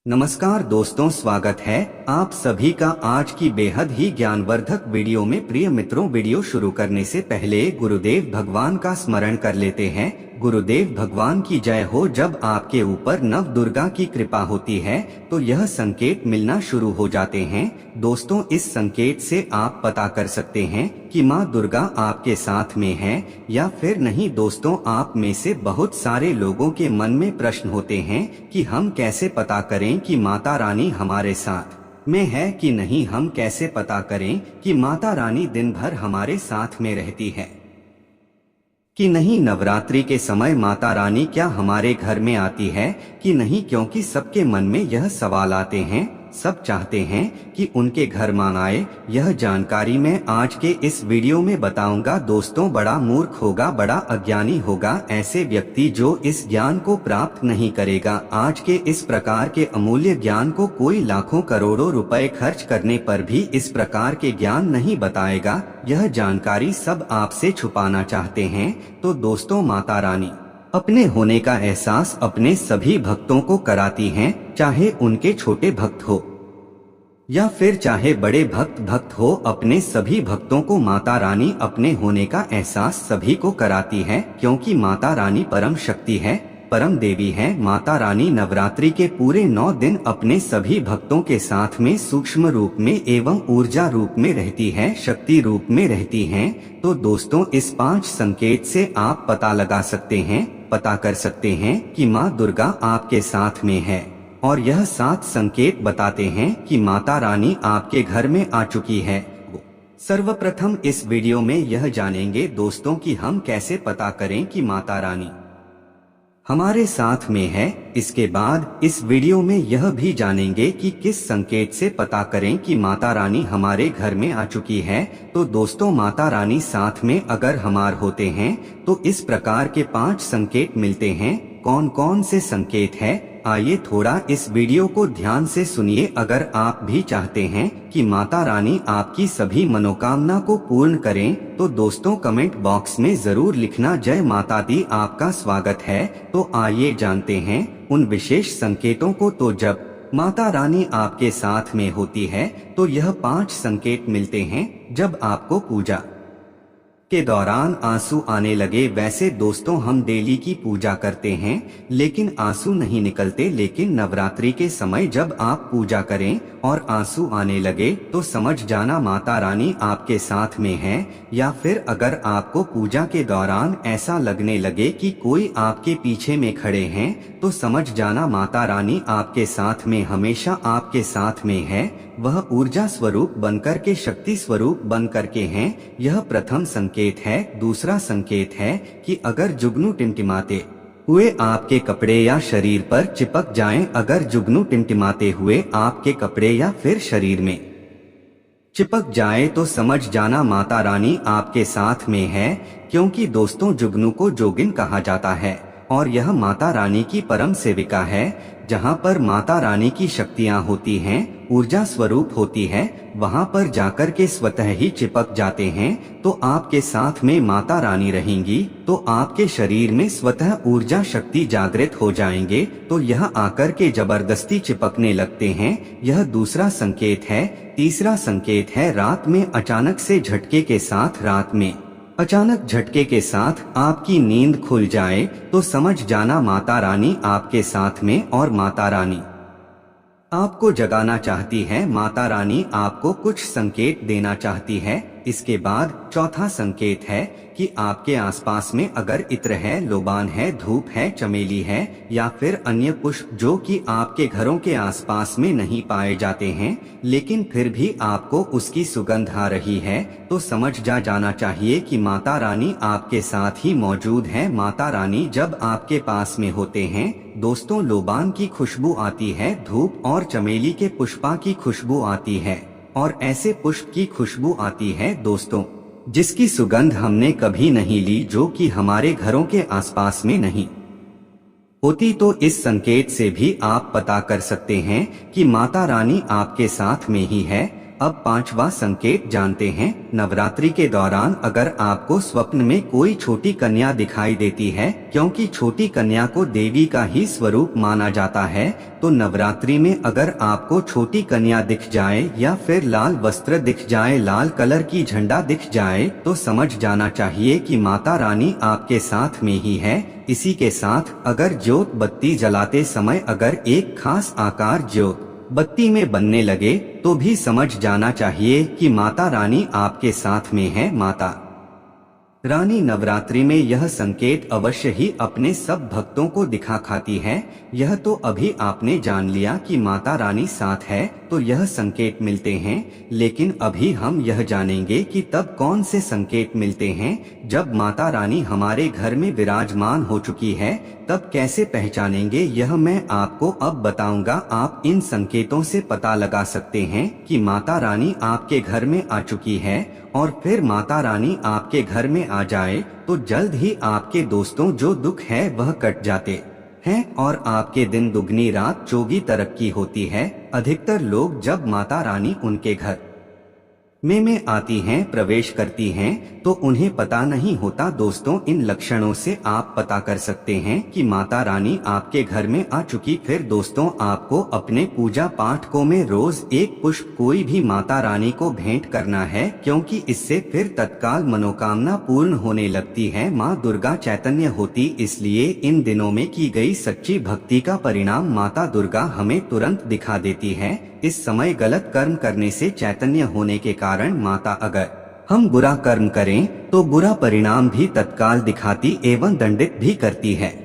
नमस्कार दोस्तों, स्वागत है आप सभी का आज की बेहद ही ज्ञानवर्धक वीडियो में। प्रिय मित्रों, वीडियो शुरू करने से पहले गुरुदेव भगवान का स्मरण कर लेते हैं। गुरुदेव भगवान की जय हो। जब आपके ऊपर नव दुर्गा की कृपा होती है तो यह संकेत मिलना शुरू हो जाते हैं। दोस्तों, इस संकेत से आप पता कर सकते हैं कि माँ दुर्गा आपके साथ में है या फिर नहीं। दोस्तों, आप में से बहुत सारे लोगों के मन में प्रश्न होते हैं कि हम कैसे पता करें कि माता रानी हमारे साथ में है कि नहीं। हम कैसे पता करें कि माता रानी दिन भर हमारे साथ में रहती है कि नहीं। नवरात्रि के समय माता रानी क्या हमारे घर में आती है कि नहीं, क्योंकि सबके मन में यह सवाल आते हैं। सब चाहते हैं कि उनके घर मां आए। यह जानकारी मैं आज के इस वीडियो में बताऊंगा। दोस्तों, बड़ा मूर्ख होगा, बड़ा अज्ञानी होगा ऐसे व्यक्ति जो इस ज्ञान को प्राप्त नहीं करेगा। आज के इस प्रकार के अमूल्य ज्ञान को कोई लाखों करोड़ों रुपए खर्च करने पर भी इस प्रकार के ज्ञान नहीं बताएगा। यह जानकारी सब आपसे छुपाना चाहते हैं। तो दोस्तों, माता रानी अपने होने का एहसास अपने सभी भक्तों को कराती हैं, चाहे उनके छोटे भक्त हो या फिर चाहे बड़े भक्त हो। अपने सभी भक्तों को माता रानी अपने होने का एहसास सभी को कराती है, क्योंकि माता रानी परम शक्ति है, परम देवी है। माता रानी नवरात्रि के पूरे 9 दिन अपने सभी भक्तों के साथ में सूक्ष्म रूप में एवं ऊर्जा रूप में रहती है, शक्ति रूप में रहती हैं। तो दोस्तों, इस 5 संकेत से आप पता लगा सकते हैं, पता कर सकते हैं कि माँ दुर्गा आपके साथ में है। और यह 7 संकेत बताते हैं कि माता रानी आपके घर में आ चुकी है। सर्वप्रथम इस वीडियो में यह जानेंगे दोस्तों कि हम कैसे पता करें कि माता रानी हमारे साथ में है। इसके बाद इस वीडियो में यह भी जानेंगे कि किस संकेत से पता करें कि माता रानी हमारे घर में आ चुकी है। तो दोस्तों, माता रानी साथ में अगर हमार होते हैं तो इस प्रकार के 5 संकेत मिलते हैं। कौन कौन से संकेत है, आइए थोड़ा इस वीडियो को ध्यान से सुनिए। अगर आप भी चाहते हैं कि माता रानी आपकी सभी मनोकामना को पूर्ण करें तो दोस्तों कमेंट बॉक्स में जरूर लिखना जय माता दी, आपका स्वागत है। तो आइए जानते हैं उन विशेष संकेतों को। तो जब माता रानी आपके साथ में होती है तो यह 5 संकेत मिलते हैं। जब आपको पूजा के दौरान आंसू आने लगे, वैसे दोस्तों हम डेली की पूजा करते हैं लेकिन आंसू नहीं निकलते, लेकिन नवरात्रि के समय जब आप पूजा करें और आंसू आने लगे तो समझ जाना माता रानी आपके साथ में है। या फिर अगर आपको पूजा के दौरान ऐसा लगने लगे कि कोई आपके पीछे में खड़े हैं तो समझ जाना माता रानी आपके साथ में, हमेशा आपके साथ में है। वह ऊर्जा स्वरूप बनकर के, शक्ति स्वरूप बनकर के हैं। यह प्रथम संकेत है। दूसरा संकेत है कि अगर जुगनू टिमटिमाते हुए आपके कपड़े या शरीर पर चिपक जाएं, अगर जुगनू टिमटिमाते हुए आपके कपड़े या फिर शरीर में चिपक जाए तो समझ जाना माता रानी आपके साथ में है। क्योंकि दोस्तों, जुगनू को जोगिन कहा जाता है और यह माता रानी की परम सेविका है। जहाँ पर माता रानी की शक्तियाँ होती हैं, ऊर्जा स्वरूप होती है, वहाँ पर जाकर के स्वतः ही चिपक जाते हैं। तो आपके साथ में माता रानी रहेंगी तो आपके शरीर में स्वतः ऊर्जा शक्ति जागृत हो जाएंगे, तो यह आकर के जबरदस्ती चिपकने लगते हैं। यह दूसरा संकेत है। तीसरा संकेत है रात में अचानक से झटके के साथ, रात में अचानक झटके के साथ आपकी नींद खुल जाए तो समझ जाना माता रानी आपके साथ में और माता रानी आपको जगाना चाहती है। माता रानी आपको कुछ संकेत देना चाहती है। इसके बाद चौथा संकेत है कि आपके आसपास में अगर इत्र है, लोबान है, धूप है, चमेली है या फिर अन्य पुष्प जो कि आपके घरों के आसपास में नहीं पाए जाते हैं लेकिन फिर भी आपको उसकी सुगंध आ रही है तो समझ जाना चाहिए कि माता रानी आपके साथ ही मौजूद है। माता रानी जब आपके पास में होते हैं दोस्तों, लोबान की खुशबू आती है, धूप और चमेली के पुष्पा की खुशबू आती है और ऐसे पुष्प की खुशबू आती है दोस्तों जिसकी सुगंध हमने कभी नहीं ली, जो कि हमारे घरों के आसपास में नहीं होती। तो इस संकेत से भी आप पता कर सकते हैं कि माता रानी आपके साथ में ही है। अब पांचवा संकेत जानते हैं। नवरात्रि के दौरान अगर आपको स्वप्न में कोई छोटी कन्या दिखाई देती है, क्योंकि छोटी कन्या को देवी का ही स्वरूप माना जाता है, तो नवरात्रि में अगर आपको छोटी कन्या दिख जाए या फिर लाल वस्त्र दिख जाए, लाल कलर की झंडा दिख जाए, तो समझ जाना चाहिए कि माता रानी आपके साथ में ही है। इसी के साथ अगर ज्योत बत्ती जलाते समय अगर एक खास आकार ज्योत बत्ती में बनने लगे, तो भी समझ जाना चाहिए कि माता रानी आपके साथ में है। माता रानी नवरात्रि में यह संकेत अवश्य ही अपने सब भक्तों को दिखा खाती है। यह तो अभी आपने जान लिया कि माता रानी साथ है, तो यह संकेत मिलते हैं, लेकिन अभी हम यह जानेंगे कि तब कौन से संकेत मिलते हैं जब माता रानी हमारे घर में विराजमान हो चुकी है, तब कैसे पहचानेंगे यह मैं आपको अब बताऊंगा। आप इन संकेतों से पता लगा सकते हैं कि माता रानी आपके घर में आ चुकी है, और फिर माता रानी आपके घर में आ जाए तो जल्द ही आपके दोस्तों जो दुख है वह कट जाते हैं और आपके दिन दुगनी रात चौगी तरक्की होती है। अधिकतर लोग जब माता रानी उनके घर में आती हैं, प्रवेश करती हैं, तो उन्हें पता नहीं होता। दोस्तों, इन लक्षणों से आप पता कर सकते हैं कि माता रानी आपके घर में आ चुकी। फिर दोस्तों, आपको अपने पूजा पाठ में रोज एक पुष्प कोई भी माता रानी को भेंट करना है, क्योंकि इससे फिर तत्काल मनोकामना पूर्ण होने लगती है। माँ दुर्गा चैतन्य होती, इसलिए इन दिनों में की गई सच्ची भक्ति का परिणाम माता दुर्गा हमें तुरंत दिखा देती है। इस समय गलत कर्म करने से चैतन्य होने के कारण माता अगर हम बुरा कर्म करें तो बुरा परिणाम भी तत्काल दिखाती एवं दंडित भी करती है।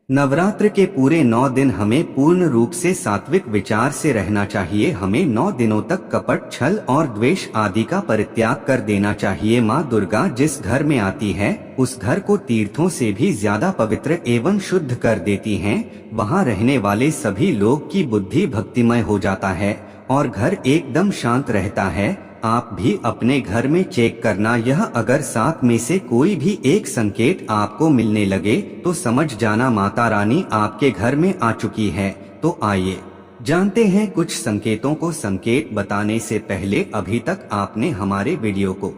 नवरात्र के पूरे 9 दिन हमें पूर्ण रूप से सात्विक विचार से रहना चाहिए। हमें 9 दिनों तक कपट, छल और द्वेष आदि का परित्याग कर देना चाहिए। माँ दुर्गा जिस घर में आती है उस घर को तीर्थों से भी ज्यादा पवित्र एवं शुद्ध कर देती हैं। वहाँ रहने वाले सभी लोग की बुद्धि भक्तिमय हो जाता है और घर एकदम शांत रहता है। आप भी अपने घर में चेक करना, यह अगर 7 में से कोई भी एक संकेत आपको मिलने लगे तो समझ जाना माता रानी आपके घर में आ चुकी है। तो आइए जानते हैं कुछ संकेतों को। संकेत बताने से पहले अभी तक आपने हमारे वीडियो को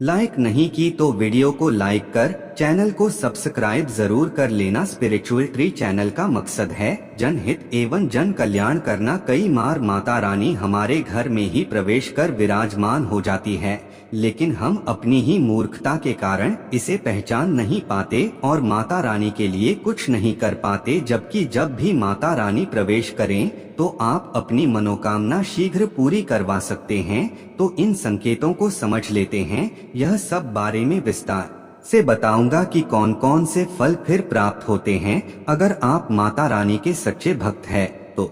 लाइक नहीं की तो वीडियो को लाइक कर चैनल को सब्सक्राइब जरूर कर लेना। स्पिरिचुअल ट्री चैनल का मकसद है जनहित एवं जन कल्याण करना। कई बार माता रानी हमारे घर में ही प्रवेश कर विराजमान हो जाती है, लेकिन हम अपनी ही मूर्खता के कारण इसे पहचान नहीं पाते और माता रानी के लिए कुछ नहीं कर पाते। जबकि जब भी माता रानी प्रवेश करें तो आप अपनी मनोकामना शीघ्र पूरी करवा सकते हैं। तो इन संकेतों को समझ लेते हैं। यह सब बारे में विस्तार से बताऊंगा कि कौन कौन से फल फिर प्राप्त होते हैं अगर आप माता रानी के सच्चे भक्त हैं। तो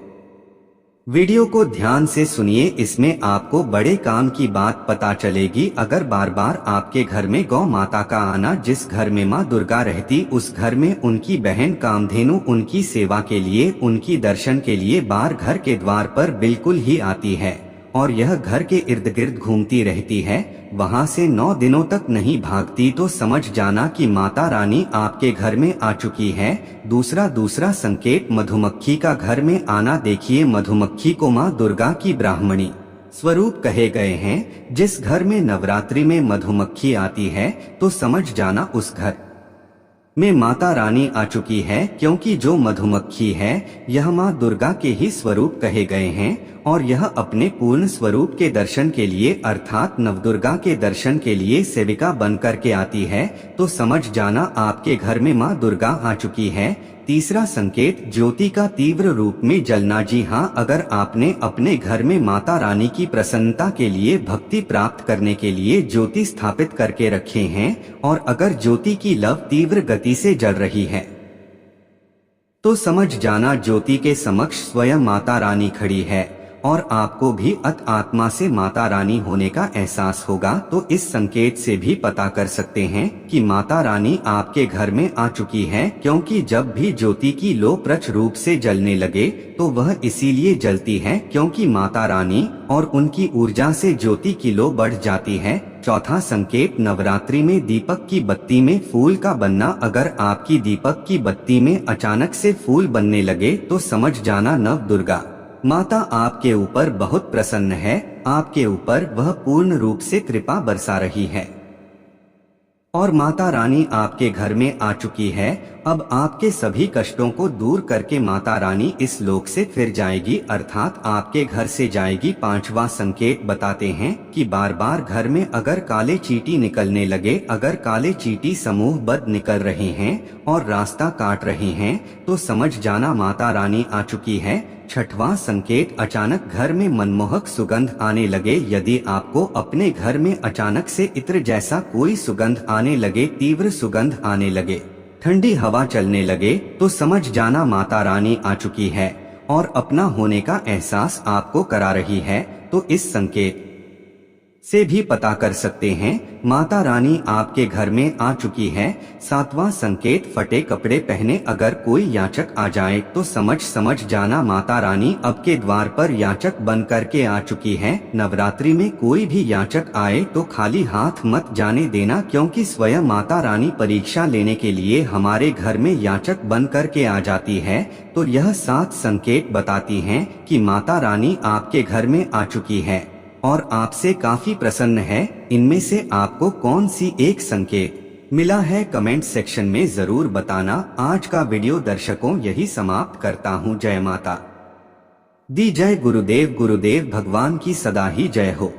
वीडियो को ध्यान से सुनिए, इसमें आपको बड़े काम की बात पता चलेगी। अगर बार बार आपके घर में गौ माता का आना, जिस घर में माँ दुर्गा रहती उस घर में उनकी बहन कामधेनु उनकी सेवा के लिए, उनकी दर्शन के लिए बार घर के द्वार पर बिल्कुल ही आती है और यह घर के इर्द गिर्द घूमती रहती है, वहाँ से 9 दिनों तक नहीं भागती, तो समझ जाना कि माता रानी आपके घर में आ चुकी है। दूसरा संकेत मधुमक्खी का घर में आना। देखिए, मधुमक्खी को माँ दुर्गा की ब्राह्मणी स्वरूप कहे गए हैं। जिस घर में नवरात्रि में मधुमक्खी आती है तो समझ जाना उस घर में माता रानी आ चुकी है, क्योंकि जो मधुमक्खी है यह माँ दुर्गा के ही स्वरूप कहे गए हैं और यह अपने पूर्ण स्वरूप के दर्शन के लिए अर्थात नवदुर्गा के दर्शन के लिए सेविका बन कर के आती है। तो समझ जाना आपके घर में माँ दुर्गा आ चुकी है। तीसरा संकेत ज्योति का तीव्र रूप में जलना। जी हाँ, अगर आपने अपने घर में माता रानी की प्रसन्नता के लिए भक्ति प्राप्त करने के लिए ज्योति स्थापित करके रखे हैं और अगर ज्योति की लौ तीव्र गति से जल रही है तो समझ जाना ज्योति के समक्ष स्वयं माता रानी खड़ी है और आपको भी आत्मा से माता रानी होने का एहसास होगा। तो इस संकेत से भी पता कर सकते हैं कि माता रानी आपके घर में आ चुकी है, क्योंकि जब भी ज्योति की लो प्रच रूप से जलने लगे तो वह इसीलिए जलती है क्योंकि माता रानी और उनकी ऊर्जा से ज्योति की लो बढ़ जाती है। चौथा संकेत नवरात्रि में दीपक की बत्ती में फूल का बनना। अगर आपकी दीपक की बत्ती में अचानक से फूल बनने लगे तो समझ जाना नव दुर्गा माता आपके ऊपर बहुत प्रसन्न है, आपके ऊपर वह पूर्ण रूप से कृपा बरसा रही है और माता रानी आपके घर में आ चुकी है। अब आपके सभी कष्टों को दूर करके माता रानी इस लोक से फिर जाएगी, अर्थात आपके घर से जाएगी। पांचवा संकेत बताते हैं कि बार बार घर में अगर काले चींटी निकलने लगे, अगर काले चींटी समूहबद्ध निकल रहे हैं और रास्ता काट रहे हैं, तो समझ जाना माता रानी आ चुकी है। छठवां संकेत, अचानक घर में मनमोहक सुगंध आने लगे। यदि आपको अपने घर में अचानक से इत्र जैसा कोई सुगंध आने लगे, तीव्र सुगंध आने लगे, ठंडी हवा चलने लगे, तो समझ जाना माता रानी आ चुकी है और अपना होने का एहसास आपको करा रही है। तो इस संकेत से भी पता कर सकते हैं माता रानी आपके घर में आ चुकी है। सातवां संकेत, फटे कपड़े पहने अगर कोई याचक आ जाए तो समझ जाना माता रानी अब के द्वार पर याचक बन करके आ चुकी है। नवरात्रि में कोई भी याचक आए तो खाली हाथ मत जाने देना, क्योंकि स्वयं माता रानी परीक्षा लेने के लिए हमारे घर में याचक बन करके आ जाती है। तो यह 7 संकेत बताती हैं कि माता रानी आपके घर में आ चुकी है और आपसे काफी प्रसन्न है। इनमें से आपको कौन सी एक संकेत मिला है, कमेंट सेक्शन में जरूर बताना। आज का वीडियो दर्शकों यही समाप्त करता हूँ। जय माता दी, जय गुरुदेव, गुरुदेव भगवान की सदा ही जय हो।